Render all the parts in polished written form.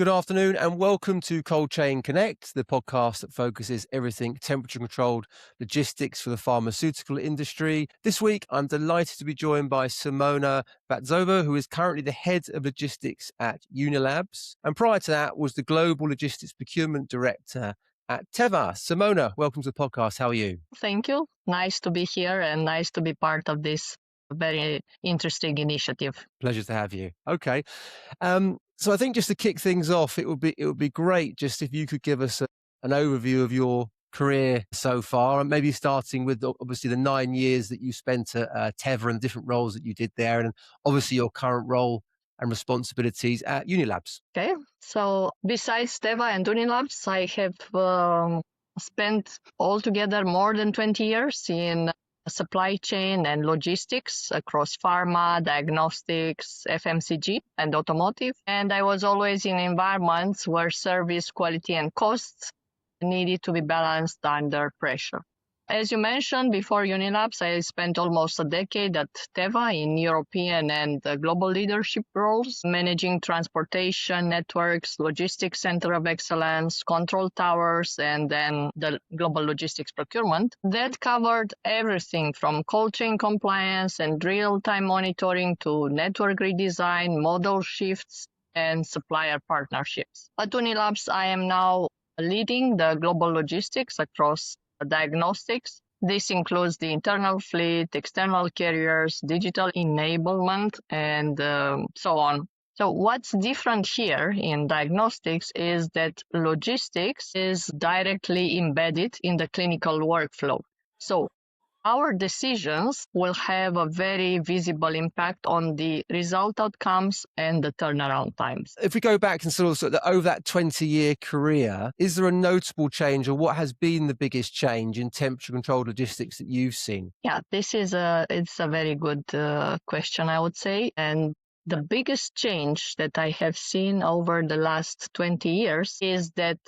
Good afternoon and welcome to Cold Chain Connect, the podcast that focuses everything temperature-controlled logistics for the pharmaceutical industry. This week, I'm delighted to be joined by Simona Vazova, who is currently the head of logistics at Unilabs. And prior to that was the Global Logistics Procurement Director at Teva. Simona, welcome to the podcast. How are you? Thank you. Nice to be here and nice to be part of this very interesting initiative. Pleasure to have you. Okay. So I think just to kick things off, it would be great just if you could give us an overview of your career so far, and maybe starting with obviously the 9 years that you spent at Teva and the different roles that you did there, and obviously your current role and responsibilities at Unilabs. Okay. So besides Teva and Unilabs, I have spent altogether more than 20 years in supply chain and logistics across pharma, diagnostics, FMCG, and automotive. And I was always in environments where service, quality, and costs needed to be balanced under pressure. As you mentioned, before Unilabs, I spent almost a decade at Teva in European and global leadership roles, managing transportation networks, logistics center of excellence, control towers, and then the global logistics procurement. That covered everything from cold chain compliance and real-time monitoring to network redesign, model shifts, and supplier partnerships. At Unilabs, I am now leading the global logistics across diagnostics. This includes the internal fleet, external carriers, digital enablement, and so on. So what's different here in diagnostics is that logistics is directly embedded in the clinical workflow. So our decisions will have a very visible impact on the result outcomes and the turnaround times. If we go back and sort of over that 20-year career, is there a notable change, or what has been the biggest change in temperature-controlled logistics that you've seen? Yeah, it's a very good question, I would say. And the biggest change that I have seen over the last 20 years is that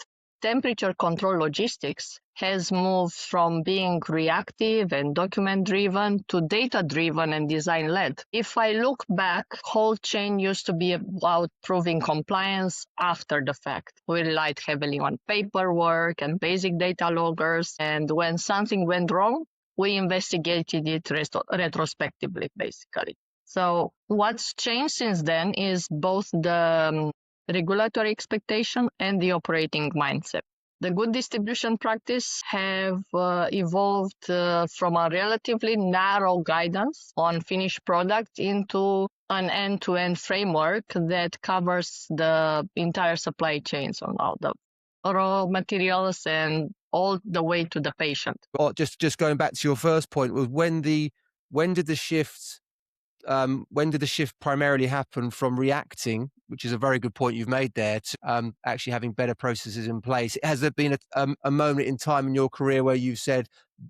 temperature control logistics has moved from being reactive and document-driven to data-driven and design-led. If I look back, whole chain used to be about proving compliance after the fact. We relied heavily on paperwork and basic data loggers, and when something went wrong, we investigated it retrospectively, basically. So what's changed since then is both the regulatory expectation and the operating mindset. The good distribution practice have evolved from a relatively narrow guidance on finished product into an end-to-end framework that covers the entire supply chain, so all the raw materials and all the way to the patient. Well, just going back to your first point, was when did the shift primarily happen from reacting, which is a very good point you've made there, to actually having better processes in place? Has there been a moment in time in your career where you've said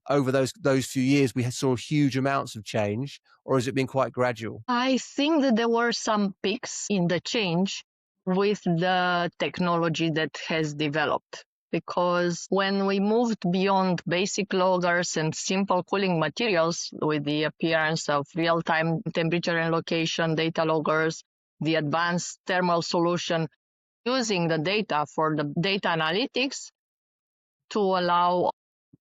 over those few years we saw huge amounts of change, or has it been quite gradual? I think that there were some peaks in the change with the technology that has developed. Because when we moved beyond basic loggers and simple cooling materials with the appearance of real-time temperature and location data loggers, the advanced thermal solution using the data for the data analytics to allow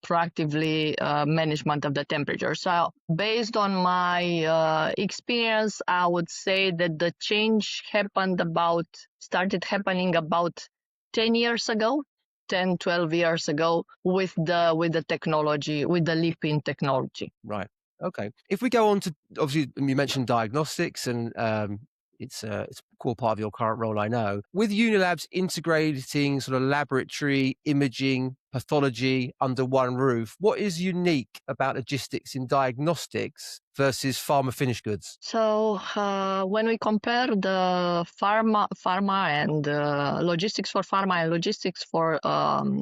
proactively management of the temperature. So based on my experience, I would say that the change started happening about 10 years ago. 10, 12 years ago with the technology, with the leap in technology. Right. Okay. If we go on to, obviously, you mentioned diagnostics, and it's a core part of your current role, I know. With Unilabs integrating sort of laboratory, imaging, pathology under one roof, what is unique about logistics in diagnostics versus pharma finished goods? So when we compare the pharma and logistics for pharma and logistics for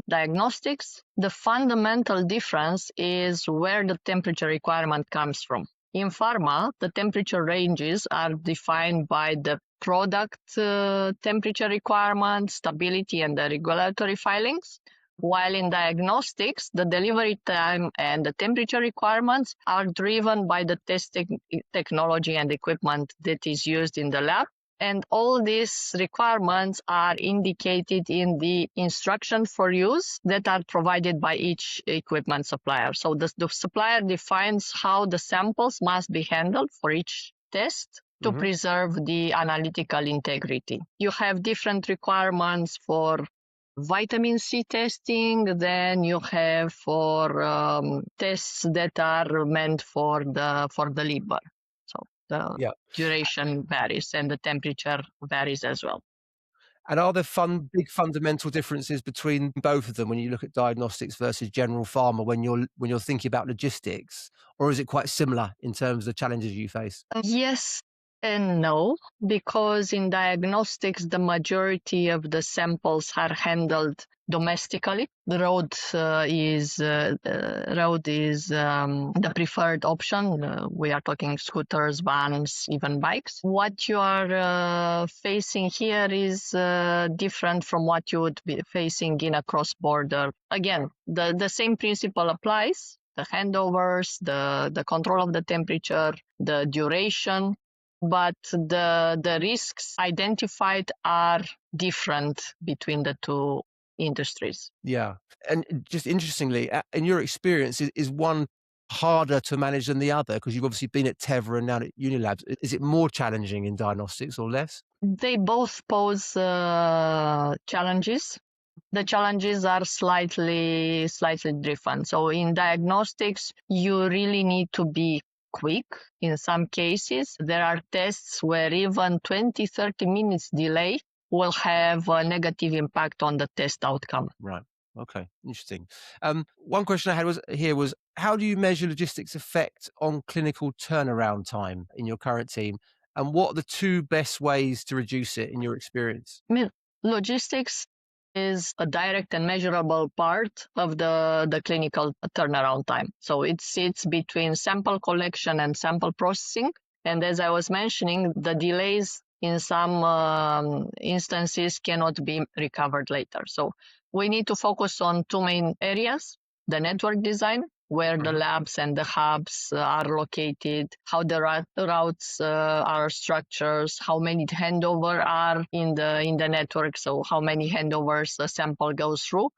diagnostics, the fundamental difference is where the temperature requirement comes from. In pharma, the temperature ranges are defined by the product temperature requirement, stability, and the regulatory filings. While in diagnostics, the delivery time and the temperature requirements are driven by the testing technology and equipment that is used in the lab And all these requirements are indicated in the instruction for use that are provided by each equipment supplier. So the supplier defines how the samples must be handled for each test to preserve the analytical integrity. You have different requirements for vitamin C testing, then you have for tests that are meant for the liver. So the duration varies and the temperature varies as well. And are there big fundamental differences between both of them when you look at diagnostics versus general pharma when you're thinking about logistics, or is it quite similar in terms of the challenges you face? Yes and no, because in diagnostics, the majority of the samples are handled domestically. The road is the preferred option. We are talking scooters, vans, even bikes. What you are facing here is different from what you would be facing in a cross-border. Again, the same principle applies. The handovers, the control of the temperature, the duration, but the risks identified are different between the two industries. Yeah. And just interestingly, in your experience, is one harder to manage than the other? Because you've obviously been at Teva and now at Unilabs. Is it more challenging in diagnostics or less? They both pose challenges. The challenges are slightly different. So in diagnostics, you really need to be quick. In some cases, there are tests where even 20-30 minutes delay will have a negative impact on the test outcome. Right. Okay. Interesting. One question I had was how do you measure logistics effect on clinical turnaround time in your current team? And what are the two best ways to reduce it in your experience? I mean, logistics is a direct and measurable part of the clinical turnaround time. So it sits between sample collection and sample processing. And as I was mentioning, the delays in some instances cannot be recovered later. So we need to focus on two main areas: the network design, where the labs and the hubs are located, how the routes are structured, how many handover are in the network, so how many handovers a sample goes through.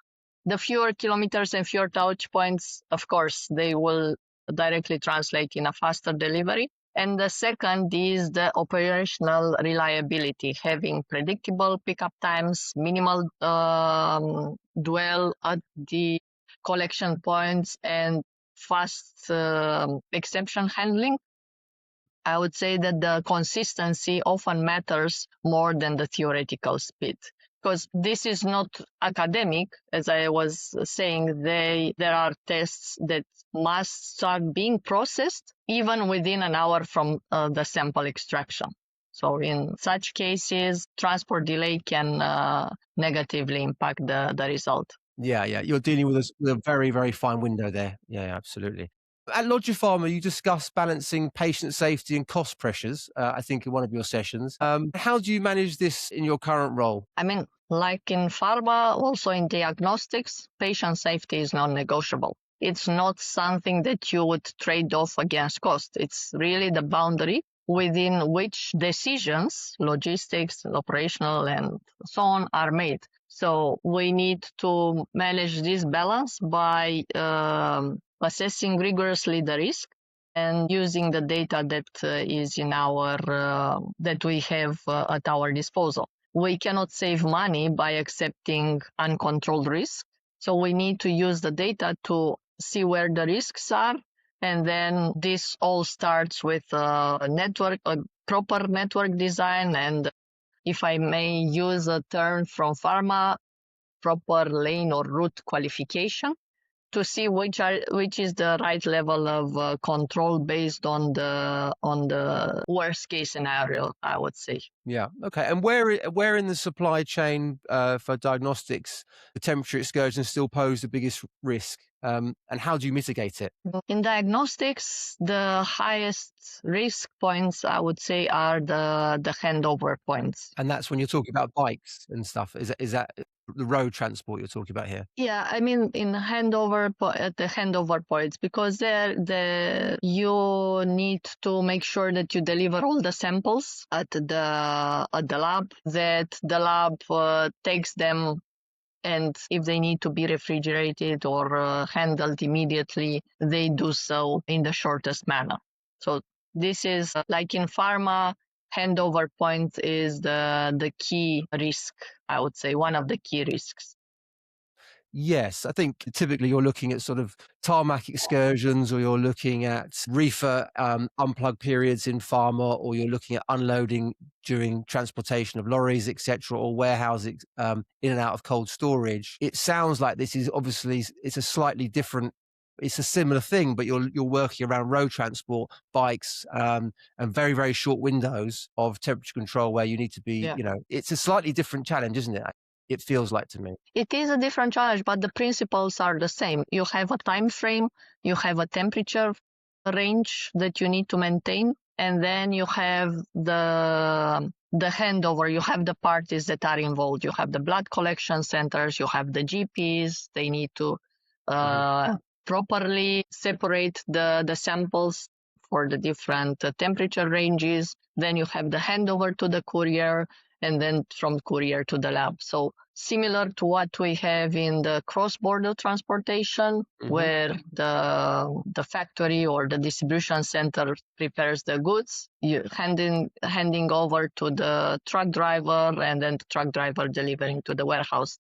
The fewer kilometers and fewer touch points, of course, they will directly translate in a faster delivery. And the second is the operational reliability, having predictable pickup times, minimal dwell at the collection points, and fast exception handling. I would say that the consistency often matters more than the theoretical speed, because this is not academic. As I was saying, there are tests that must start being processed even within an hour from the sample extraction. So in such cases, transport delay can negatively impact the result. Yeah. You're dealing with a very, very fine window there. Yeah, absolutely. At Logipharma, you discussed balancing patient safety and cost pressures, I think, in one of your sessions. How do you manage this in your current role? I mean, like in pharma, also in diagnostics, patient safety is non-negotiable. It's not something that you would trade off against cost. It's really the boundary within which decisions, logistics, operational, and so on, are made. So we need to manage this balance by assessing rigorously the risk and using the data that is in our that we have at our disposal. We cannot save money by accepting uncontrolled risk. So we need to use the data to see where the risks are. And then this all starts with a proper network design. And if I may use a term from pharma, proper lane or route qualification, to see which is the right level of control based on the worst case scenario, I would say. Yeah. Okay. And where in the supply chain for diagnostics the temperature excursions still pose the biggest risk? And how do you mitigate it? In diagnostics, the highest risk points, I would say, are the handover points. And that's when you're talking about bikes and stuff. Is that the road transport you're talking about here? Yeah, I mean in at the handover points, because there you need to make sure that you deliver all the samples at the lab, that the lab takes them, and if they need to be refrigerated or handled immediately, they do so in the shortest manner. So this is like in pharma, handover point is the key risk, I would say, one of the key risks. Yes, I think typically you're looking at sort of tarmac excursions, or you're looking at reefer unplug periods in pharma, or you're looking at unloading during transportation of lorries, etc., or warehousing in and out of cold storage. It sounds like this is obviously it's a slightly different. It's a similar thing, but you're working around road transport, bikes, and very, very short windows of temperature control where you need to be. Yeah. It's a slightly different challenge, isn't it? It feels like to me. It is a different challenge, but the principles are the same. You have a time frame, you have a temperature range that you need to maintain, and then you have the handover. You have the parties that are involved. You have the blood collection centers, you have the GPs. They need to properly separate the samples for the different temperature ranges. Then you have the handover to the courier, and then from courier to the lab. So similar to what we have in the cross-border transportation, where the factory or the distribution center prepares the goods, you handing over to the truck driver, and then the truck driver delivering to the warehouse.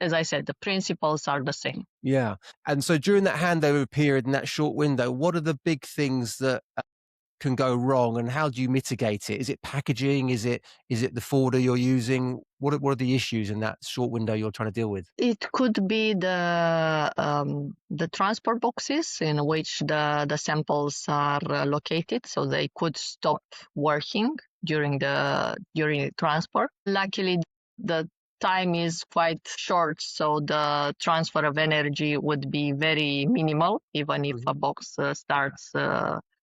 As I said, the principles are the same. Yeah. And so during that handover period in that short window, what are the big things that can go wrong, and how do you mitigate it? Is it packaging? Is it the forwarder you're using? What are the issues in that short window you're trying to deal with? It could be the transport boxes in which the samples are located, so they could stop working during the transport. Luckily, the time is quite short, so the transfer of energy would be very minimal, even if a box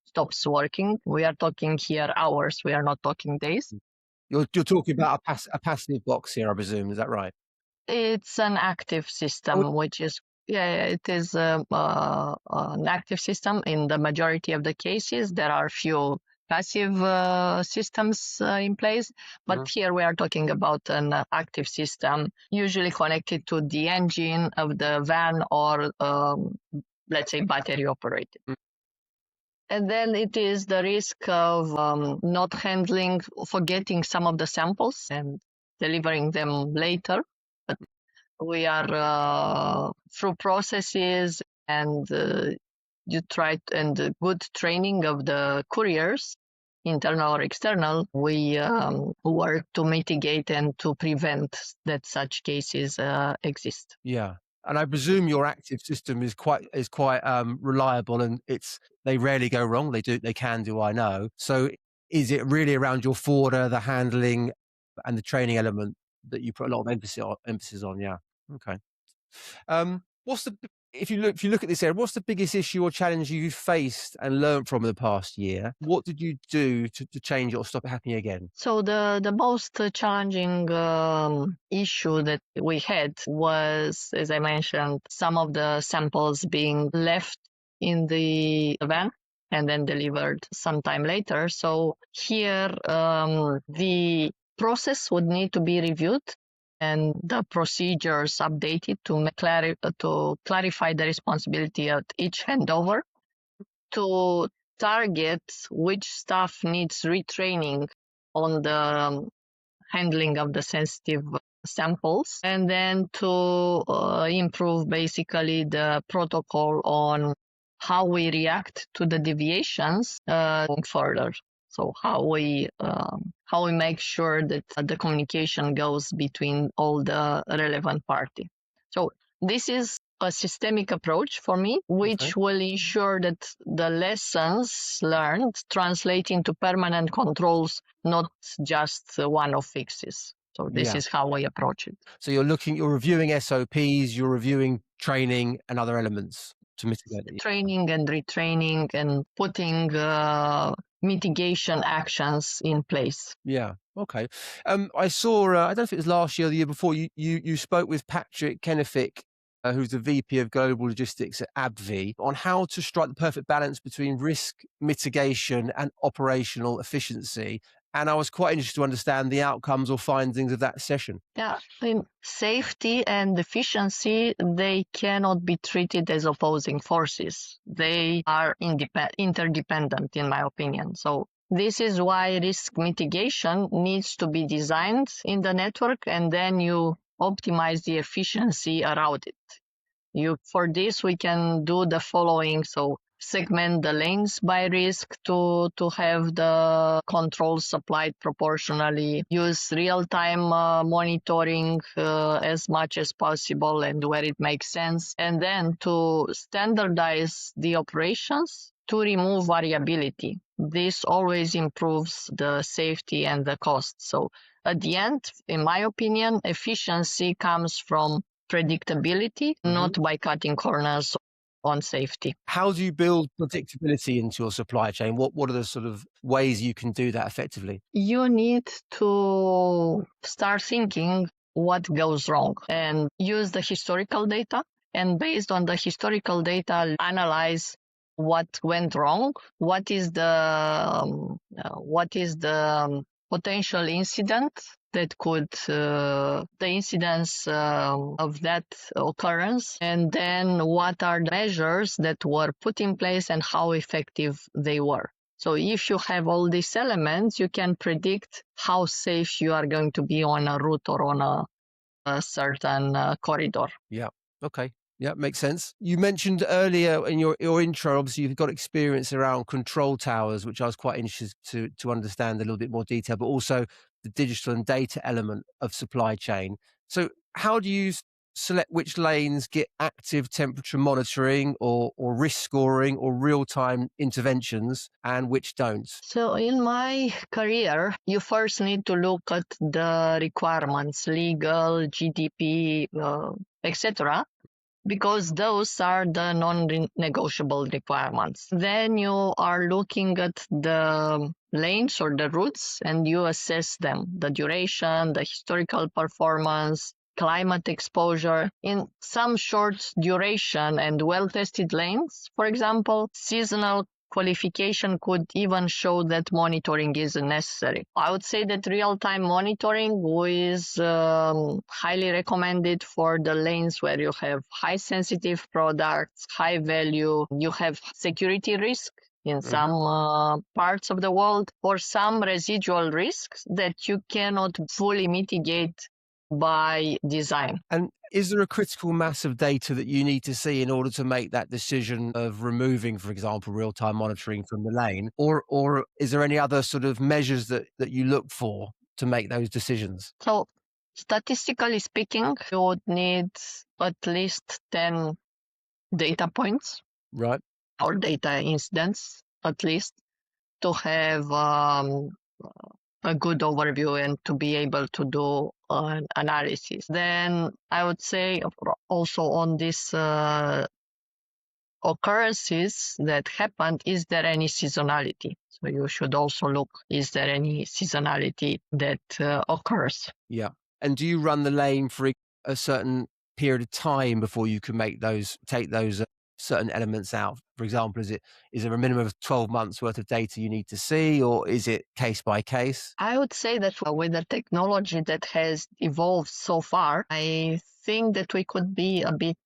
stops working. We are talking here hours. We are not talking days. You're talking about a passive box here, I presume. Is that right? It's an active system, which is it is an active system. In the majority of the cases, there are few passive systems in place, but here we are talking about an active system, usually connected to the engine of the van, or let's say battery operated. And then it is the risk of not handling, forgetting some of the samples and delivering them later. But we are through processes and and good training of the couriers, internal or external. We work to mitigate and to prevent that such cases exist. Yeah. And I presume your active system is quite reliable, and they rarely go wrong. They can do, I know. So is it really around your forwarder, the handling, and the training element that you put a lot of emphasis on? Yeah. Okay. If you look at this area, what's the biggest issue or challenge you've faced and learned from in the past year? What did you do to change it or stop it happening again? So the most challenging issue that we had was, as I mentioned, some of the samples being left in the van and then delivered sometime later. So here the process would need to be reviewed and the procedures updated to clarify the responsibility at each handover, to target which staff needs retraining on the handling of the sensitive samples, and then to improve basically the protocol on how we react to the deviations further. So how we make sure that the communication goes between all the relevant parties. So this is a systemic approach for me, which will ensure that the lessons learned translate into permanent controls, not just one-off fixes. So this is how I approach it. So you're reviewing SOPs, you're reviewing training and other elements. to mitigate it. Training and retraining and putting mitigation actions in place. Yeah. Okay. I saw. I don't know if it was last year or the year before. You spoke with Patrick Kennefic, who's the VP of Global Logistics at AbbVie, on how to strike the perfect balance between risk mitigation and operational efficiency. And I was quite interested to understand the outcomes or findings of that session. Yeah, in safety and efficiency, they cannot be treated as opposing forces. They are interdependent, in my opinion. So this is why risk mitigation needs to be designed in the network, and then you optimize the efficiency around it. For this, we can do the following. So segment the lanes by risk to have the controls supplied proportionally, use real-time monitoring as much as possible and where it makes sense, and then to standardize the operations to remove variability. This always improves the safety and the cost. So at the end, in my opinion, efficiency comes from predictability, not by cutting corners on safety. How do you build predictability into your supply chain? What are the sort of ways you can do that effectively? You need to start thinking what goes wrong and use the historical data. And based on the historical data, analyze what went wrong, what is the potential incident that could the incidence of that occurrence, and then what are the measures that were put in place and how effective they were. So if you have all these elements, you can predict how safe you are going to be on a route or on a certain corridor. Yeah. Okay. Yeah, makes sense. You mentioned earlier in your intro, obviously you've got experience around control towers, which I was quite interested to understand a little bit more detail, but also the digital and data element of supply chain. So how do you select which lanes get active temperature monitoring or risk scoring or real-time interventions and which don't? So in my career, you first need to look at the requirements, legal, GDP, etc., because those are the non-negotiable requirements. Then you are looking at the lanes or the routes and you assess them, the duration, the historical performance, climate exposure. In some short duration and well-tested lanes, for example, seasonal qualification could even show that monitoring is necessary. I would say that real-time monitoring is highly recommended for the lanes where you have high sensitive products, high value, you have security risk in some parts of the world, or some residual risks that you cannot fully mitigate by design. And is there a critical mass of data that you need to see in order to make that decision of removing, for example, real-time monitoring from the lane? Or is there any other sort of measures that you look for to make those decisions? So statistically speaking, you would need at least 10 data points Right. or data incidents, at least, to have a good overview and to be able to do an analysis. Then I would say also on these occurrences that happened, is there any seasonality? So you should also look, is there any seasonality that occurs? Yeah. And do you run the lane for a certain period of time before you can take those certain elements out? For example, is there a minimum of 12 months worth of data you need to see, or is it case by case? I would say that with the technology that has evolved so far, I think that we could be a bit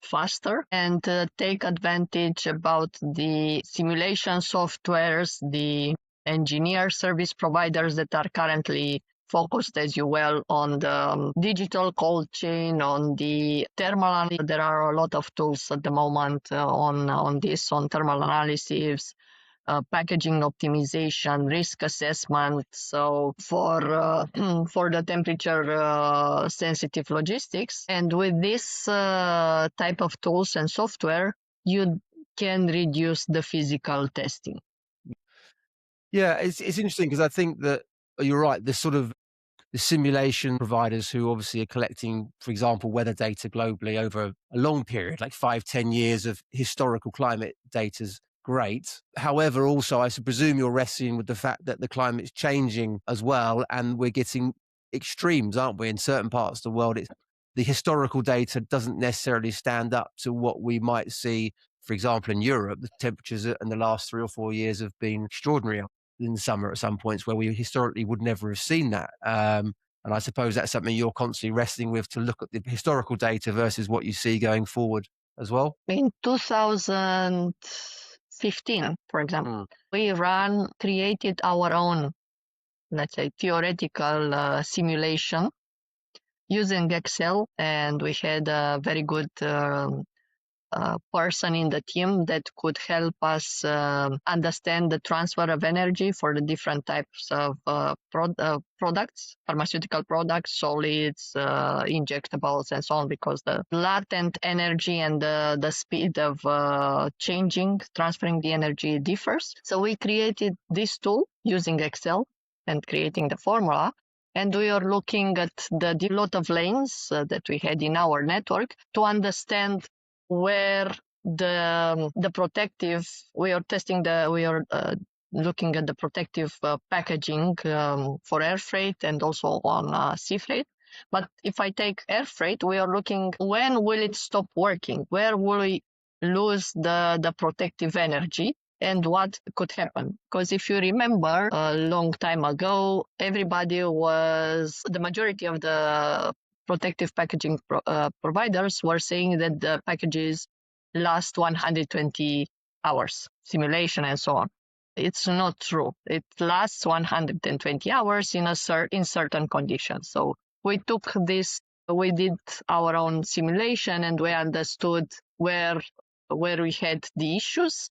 faster and take advantage about the simulation softwares, the engineer service providers that are currently focused, as you well, on the digital cold chain, on the thermal analysis. There are a lot of tools at the moment on thermal analysis, packaging optimization, risk assessment. So for the temperature sensitive logistics, and with this type of tools and software, you can reduce the physical testing. Yeah, it's interesting because I think that you're right. This sort of the simulation providers who obviously are collecting, for example, weather data globally over a long period, like 5, 10 years of historical climate data is great. However, also, I presume you're wrestling with the fact that the climate's changing as well, and we're getting extremes, aren't we? In certain parts of the world, the historical data doesn't necessarily stand up to what we might see. For example, in Europe, the temperatures in the last 3 or 4 years have been extraordinary in the summer at some points where we historically would never have seen that. And I suppose that's something you're constantly wrestling with, to look at the historical data versus what you see going forward as well. In 2015, for example, we created our own, let's say, theoretical simulation using Excel, and we had a very good person in the team that could help us understand the transfer of energy for the different types of products, pharmaceutical products, solids, injectables, and so on, because the latent energy and the speed of transferring the energy differs. So we created this tool using Excel and creating the formula. And we are looking at the lot of lanes that we had in our network to understand where the protective, we are looking at the protective packaging for air freight and also on sea freight. But if I take air freight, we are looking when will it stop working, where will we lose the protective energy, and what could happen. Because if you remember, a long time ago, the majority of the protective packaging providers were saying that the packages last 120 hours, simulation and so on. It's not true. It lasts 120 hours in certain conditions. So we did our own simulation, and we understood where we had the issues.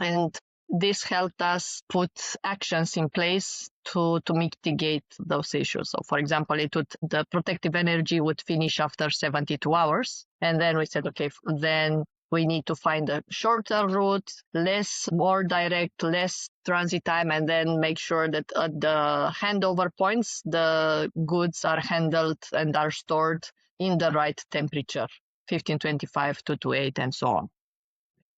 And this helped us put actions in place to mitigate those issues. So, for example, the protective energy would finish after 72 hours. And then we said, okay, then we need to find a shorter route, more direct, less transit time, and then make sure that at the handover points, the goods are handled and are stored in the right temperature, 1525 to 28, and so on.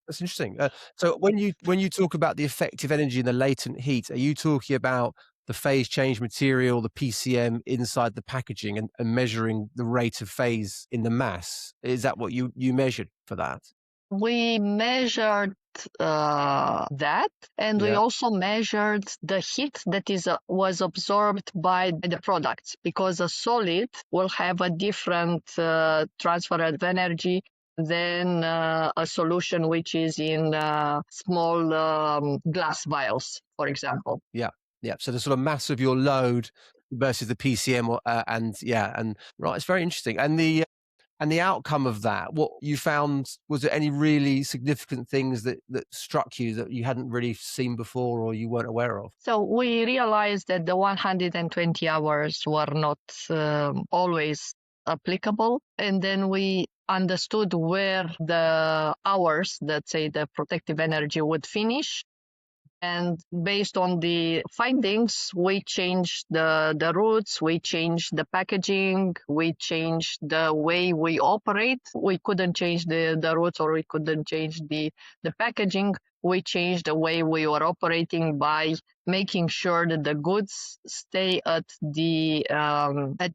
That's interesting. So when you talk about the effective energy and the latent heat, are you talking about the phase change material, the PCM inside the packaging, and measuring the rate of phase in the mass? Is that what you measured for that? We measured that, and we also measured the heat that was absorbed by the products, because a solid will have a different transfer of energy than a solution which is in small glass vials, for example. Yeah. So the sort of mass of your load versus the PCM, and right, it's very interesting. And the outcome of that, what you found, was there any really significant things that struck you that you hadn't really seen before or you weren't aware of? So we realized that the 120 hours were not always applicable. And then we understood where the hours, let's say the protective energy, would finish. And based on the findings, we changed the routes, we changed the packaging, we changed the way we operate. We couldn't change the routes, or we couldn't change the packaging. We changed the way we were operating by making sure that the goods stay at the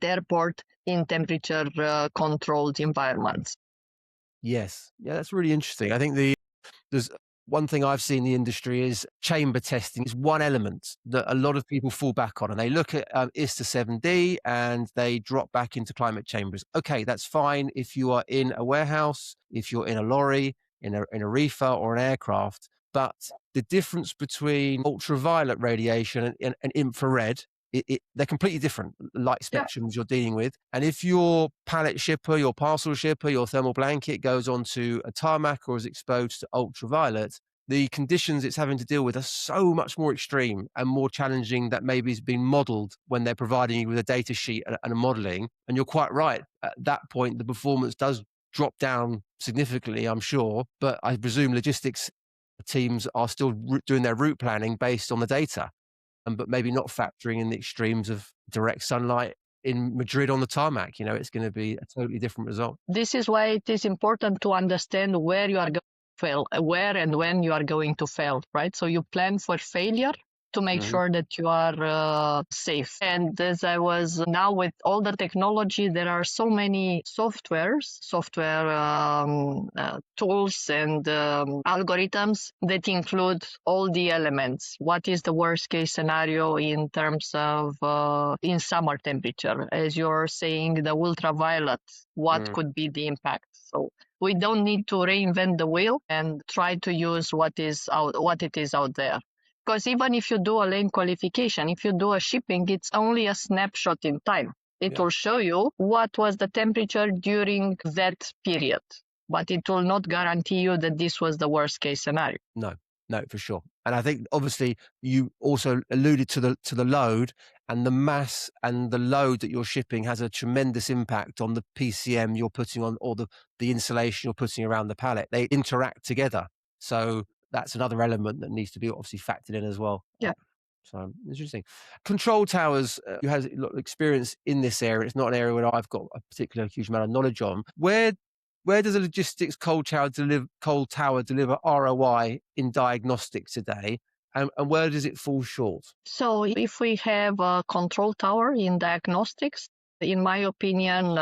airport in temperature controlled environments. Yes. Yeah, that's really interesting. I think there's one thing I've seen in the industry is chamber testing is one element that a lot of people fall back on, and they look at ISTA 7D and they drop back into climate chambers. Okay, that's fine if you are in a warehouse, if you're in a lorry, in a reefer or an aircraft. But the difference between ultraviolet radiation and infrared, they're completely different light spectrums you're dealing with. And if your pallet shipper, your parcel shipper, your thermal blanket goes onto a tarmac or is exposed to ultraviolet, the conditions it's having to deal with are so much more extreme and more challenging that maybe has been modeled when they're providing you with a data sheet and a modeling. And you're quite right. At that point, the performance does drop down significantly, I'm sure. But I presume logistics teams are still doing their route planning based on the data. but maybe not factoring in the extremes of direct sunlight in Madrid on the tarmac. It's going to be a totally different result. This is why it is important to understand where you are going to fail, where and when you are going to fail, right? So you plan for failure to make sure that you are safe. And as I was now with all the technology, there are so many software tools and algorithms that include all the elements. What is the worst case scenario in terms of in summer temperature? As you're saying, the ultraviolet, what could be the impact? So we don't need to reinvent the wheel and try to use what it is out there. Because even if you do a lane qualification, if you do a shipping, it's only a snapshot in time. It will show you what was the temperature during that period, but it will not guarantee you that this was the worst case scenario. No, for sure. And I think obviously you also alluded to the load, and the mass and the load that you're shipping has a tremendous impact on the PCM you're putting on, or the insulation you're putting around the pallet. They interact together. So that's another element that needs to be obviously factored in as well. Yeah. So interesting. Control towers, you have a lot of experience in this area. It's not an area where I've got a particular huge amount of knowledge on. Where does a logistics cold tower deliver ROI in diagnostics today, and where does it fall short? So if we have a control tower in diagnostics, in my opinion,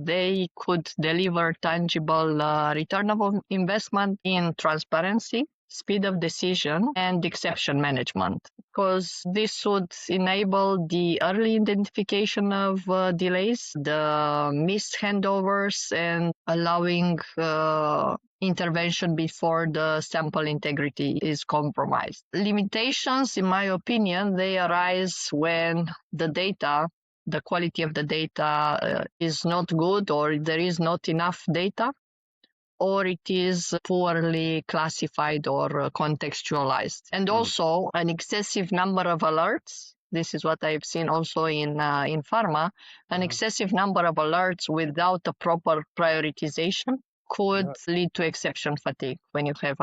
they could deliver tangible return of investment in transparency, speed of decision, and exception management, because this would enable the early identification of delays, the missed handovers, and allowing intervention before the sample integrity is compromised. Limitations, in my opinion, they arise when the quality of the data is not good, or there is not enough data, or it is poorly classified or contextualized. And also an excessive number of alerts. This is what I've seen also in pharma. An excessive number of alerts without a proper prioritization could lead to exception fatigue. When you have,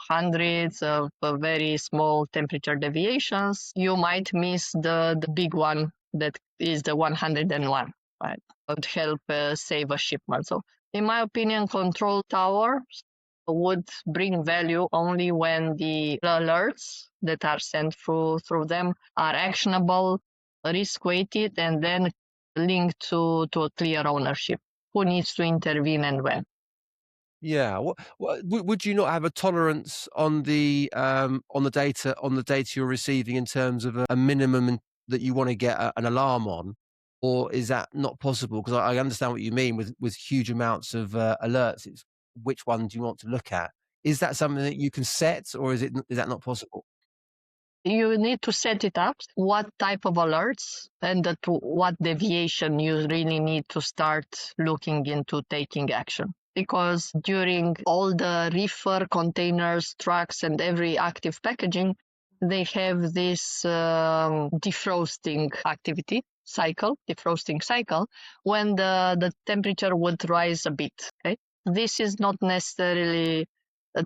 hundreds of very small temperature deviations, you might miss the big one that is the 101, right? Would help save a shipment. So in my opinion, control towers would bring value only when the alerts that are sent through them are actionable, risk-weighted, and then linked to a clear ownership. Who needs to intervene and when? Yeah. Would you not have a tolerance on the data you're receiving in terms of a minimum that you want to get an alarm on, or is that not possible? Because I understand what you mean with huge amounts of alerts. It's which one do you want to look at? Is that something that you can set, or is that not possible? You need to set it up, what type of alerts and what deviation you really need to start looking into taking action. Because during all the reefer containers, trucks, and every active packaging, they have this defrosting cycle, when the temperature would rise a bit. Okay? This is not necessarily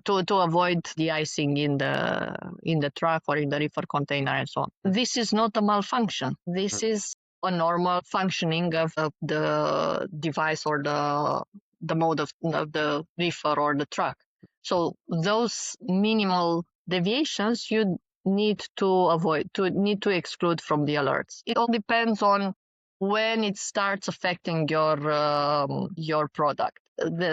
to avoid de-icing in the truck or in the reefer container and so on. This is not a malfunction. This is a normal functioning of the device or the mode of the reefer or the truck. So those minimal deviations you need to avoid, to exclude from the alerts. It all depends on when it starts affecting your product.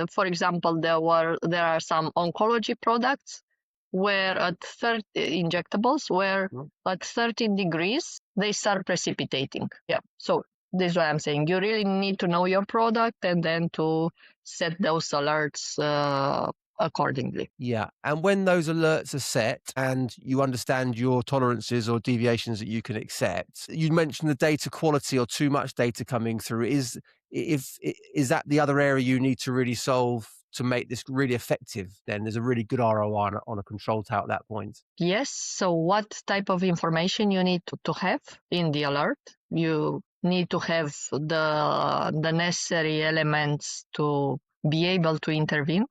For example, there are some oncology products where at 30 injectables, where at 13 degrees they start precipitating. Yeah. So this is what I'm saying. You really need to know your product and then to set those alerts accordingly. Yeah. And when those alerts are set and you understand your tolerances or deviations that you can accept, you mentioned the data quality or too much data coming through. Is that the other area you need to really solve to make this really effective? Then there's a really good ROI on a control tower at that point. Yes. So what type of information you need to have in the alert? You need to have the necessary elements to be able to intervene.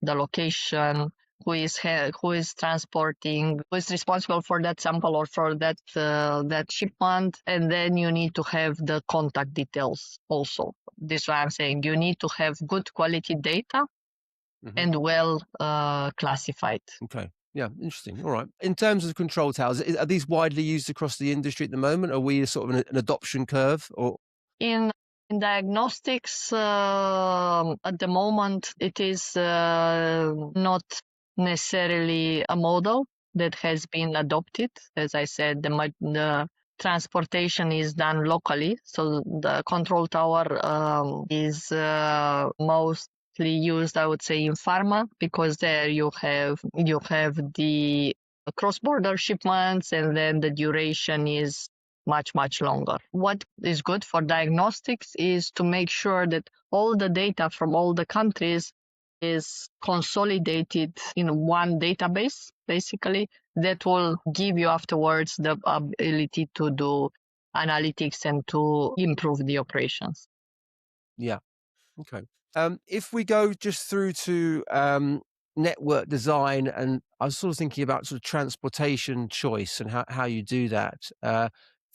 The location, who is transporting, who is responsible for that sample or for that shipment, and then you need to have the contact details also. This is why I'm saying you need to have good quality data and well classified. Okay. Yeah, interesting. All right. In terms of control towers, are these widely used across the industry at the moment? Are we sort of an adoption curve, or in diagnostics at the moment it is not necessarily a model that has been adopted. As I said, the transportation is done locally, so the control tower is mostly used, I would say, in pharma, because there you have the cross-border shipments, and then the duration is much longer. What is good for diagnostics is to make sure that all the data from all the countries is consolidated in one database, basically, that will give you afterwards the ability to do analytics and to improve the operations. yeah? Okay. If we go just through to network design, and I was sort of thinking about sort of transportation choice and how you do that.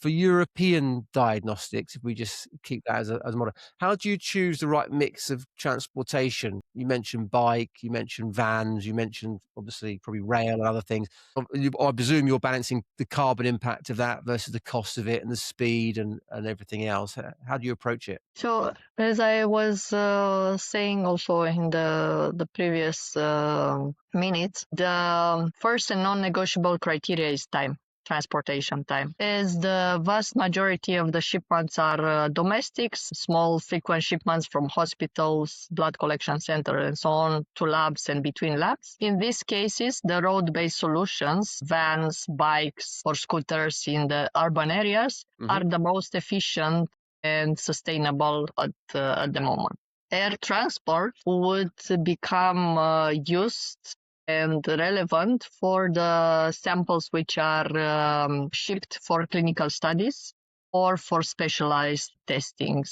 For European diagnostics, if we just keep that as a model, how do you choose the right mix of transportation? You mentioned bike, you mentioned vans, you mentioned obviously probably rail and other things. I presume you're balancing the carbon impact of that versus the cost of it and the speed and everything else. How do you approach it? So, as I was saying also in the previous minutes, the first and non-negotiable criteria is time, transportation time. As the vast majority of the shipments are domestics, small frequent shipments from hospitals, blood collection center, and so on, to labs and between labs. In these cases, the road-based solutions, vans, bikes, or scooters in the urban areas, are the most efficient and sustainable at the moment. Air transport would become used and relevant for the samples which are shipped for clinical studies or for specialized testing.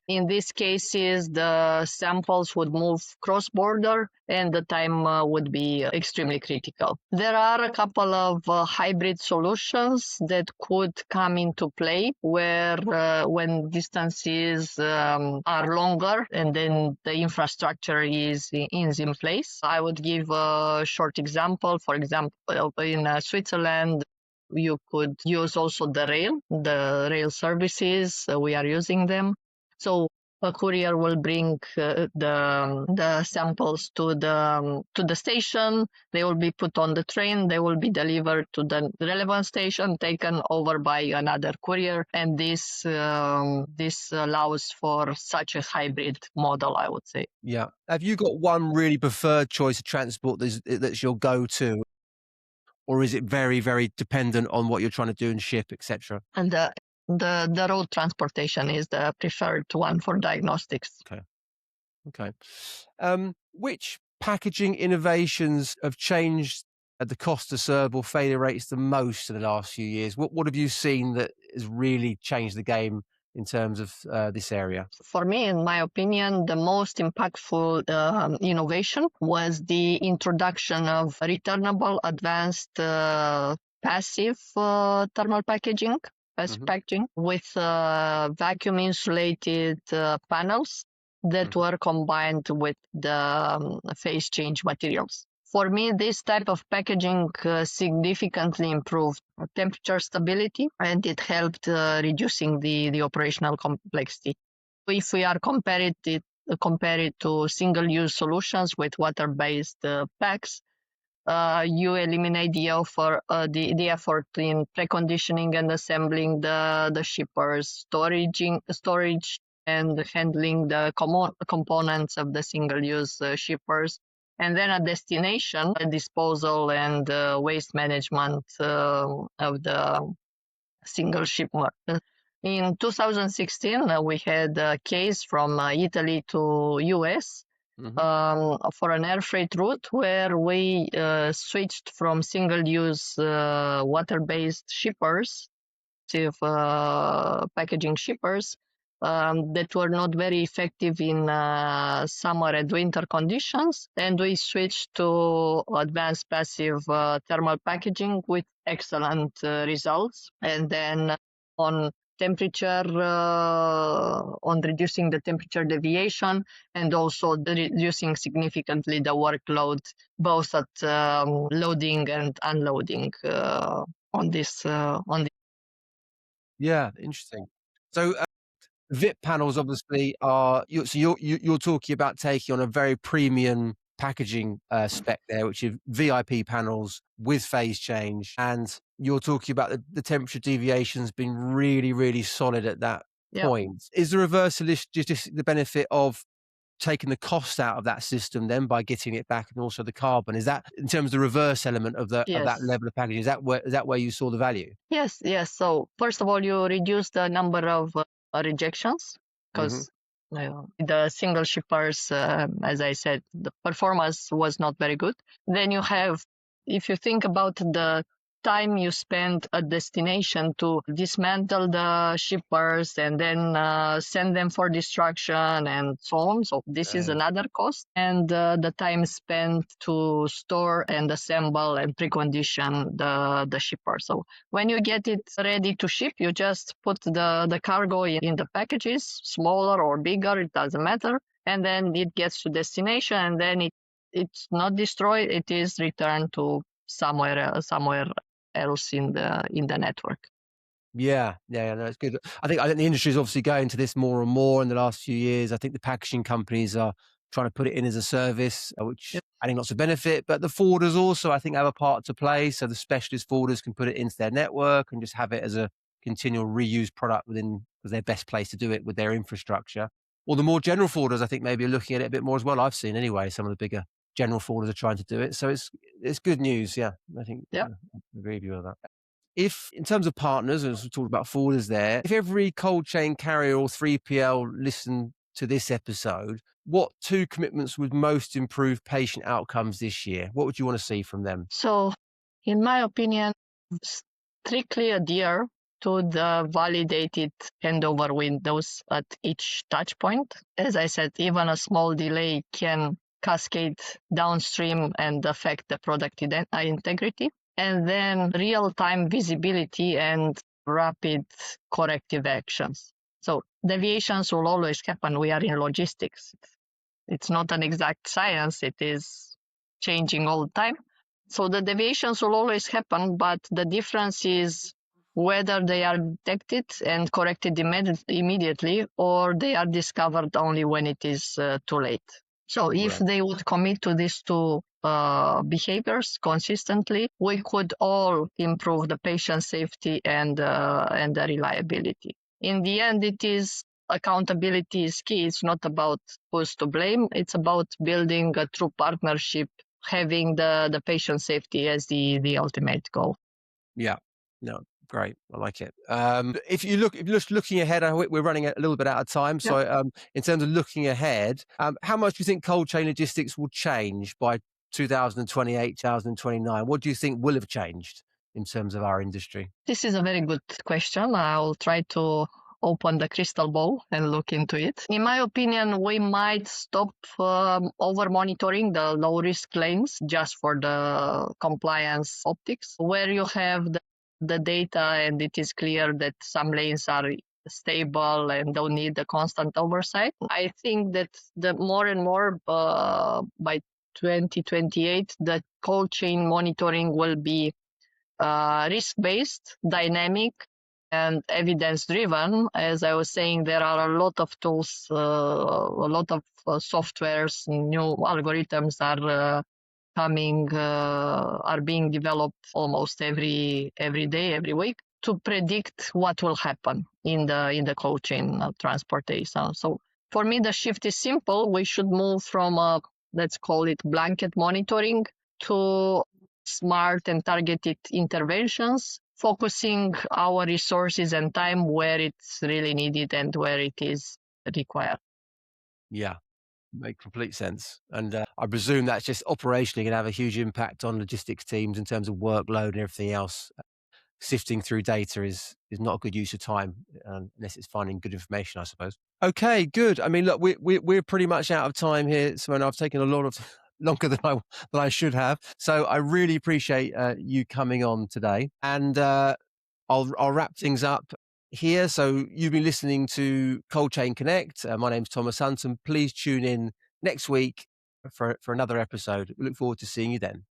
In these cases, the samples would move cross-border and the time would be extremely critical. There are a couple of hybrid solutions that could come into play where when distances are longer and then the infrastructure is in place. I would give a short example. For example, in Switzerland, you could use also the rail services. We are using them. So a courier will bring the samples to the station. They will be put on the train. They will be delivered to the relevant station, taken over by another courier, and this allows for such a hybrid model, I would say. Yeah. Have you got one really preferred choice of transport that's your go-to? Or is it very, very dependent on what you're trying to do and ship, etc.? And the road transportation is the preferred one for diagnostics. Okay. Which packaging innovations have changed the cost to serve or failure rates the most in the last few years? What have you seen that has really changed the game in terms of this area? For me, in my opinion, the most impactful innovation was the introduction of returnable advanced passive thermal packaging, packaging with vacuum insulated panels that were combined with the phase change materials. For me, this type of packaging significantly improved temperature stability, and it helped reducing the operational complexity. If we are compare it to single-use solutions with water-based packs, you eliminate the effort in preconditioning and assembling the shippers, storage and handling the components of the single-use shippers, and then a destination, disposal and waste management of the single shipment. In 2016, we had a case from Italy to US for an air freight route where we switched from single-use water-based shippers to packaging shippers that were not very effective in summer and winter conditions. And we switched to advanced passive thermal packaging with excellent results. And then on temperature, on reducing the temperature deviation, and also reducing significantly the workload, both at loading and unloading on this. Yeah, interesting. So VIP panels obviously are you're talking about taking on a very premium packaging spec there, which is VIP panels with phase change, and you're talking about the temperature deviations being really, really solid at that Yeah. point. Is the reversal just the benefit of taking the cost out of that system then by getting it back and also the carbon? Is that in terms of the reverse element of that Yes. level of packaging, is that where you saw the value? Yes, yes. So first of all, you reduce the number of rejections Mhm. because the single shippers, as I said, the performance was not very good. Then you have, if you think about the time you spend at destination to dismantle the shippers and then send them for destruction and so on. So this is another cost. And the time spent to store and assemble and precondition the shipper. So when you get it ready to ship, you just put the cargo in the packages, smaller or bigger, it doesn't matter. And then it gets to destination, and then it's not destroyed, it is returned to somewhere else in the network. Yeah, no, it's good. I think the industry is obviously going to this more and more in the last few years. I think the packaging companies are trying to put it in as a service, which Yep. adding lots of benefit, but the forwarders also, I think, have a part to play. So the specialist forwarders can put it into their network and just have it as a continual reuse product within, because they're best place to do it with their infrastructure. Or the more general forwarders, I think, maybe are looking at it a bit more as well. I've seen anyway, some of the bigger general forwarders are trying to do it. So it's good news. Yeah, I think Yeah. I agree with you on that. If in terms of partners, as we talked about forwarders there, if every cold chain carrier or 3PL listened to this episode, what two commitments would most improve patient outcomes this year? What would you want to see from them? So, in my opinion, strictly adhere to the validated handover windows at each touch point. As I said, even a small delay can cascade downstream and affect the product integrity. And then real-time visibility and rapid corrective actions. So deviations will always happen. We are in logistics. It's not an exact science. It is changing all the time. So the deviations will always happen, but the difference is whether they are detected and corrected immediately or they are discovered only when it is too late. So if they would commit to these two behaviors consistently, we could all improve the patient safety and the reliability. In the end, it is accountability is key. It's not about who's to blame. It's about building a true partnership, having the patient safety as the ultimate goal. Yeah. No, great. I like it. If you're just looking ahead, we're running a little bit out of time. So, in terms of looking ahead, how much do you think cold chain logistics will change by 2028, 2029? What do you think will have changed in terms of our industry? This is a very good question. I'll try to open the crystal ball and look into it. In my opinion, we might stop over monitoring the low risk lanes just for the compliance optics, where you have the data and it is clear that some lanes are stable and don't need the constant oversight. I think that the more and more by 2028, the cold chain monitoring will be risk-based, dynamic, and evidence-driven. As I was saying, there are a lot of tools, a lot of softwares, new algorithms are coming, are being developed almost every day, every week to predict what will happen in the cold chain transportation. So for me, the shift is simple. We should move from let's call it blanket monitoring to smart and targeted interventions, focusing our resources and time where it's really needed and where it is required. Yeah. Make complete sense. And I presume that's just operationally going to have a huge impact on logistics teams in terms of workload and everything else. sifting through data is not a good use of time, unless it's finding good information, I suppose. Okay, good. I mean, look, we're pretty much out of time here, Simona. I've taken a lot of longer than I should have. So I really appreciate you coming on today, and I'll wrap things up here. So you've been listening to Cold Chain Connect. My name's Thomas Hunton. Please tune in next week for another episode. We look forward to seeing you then.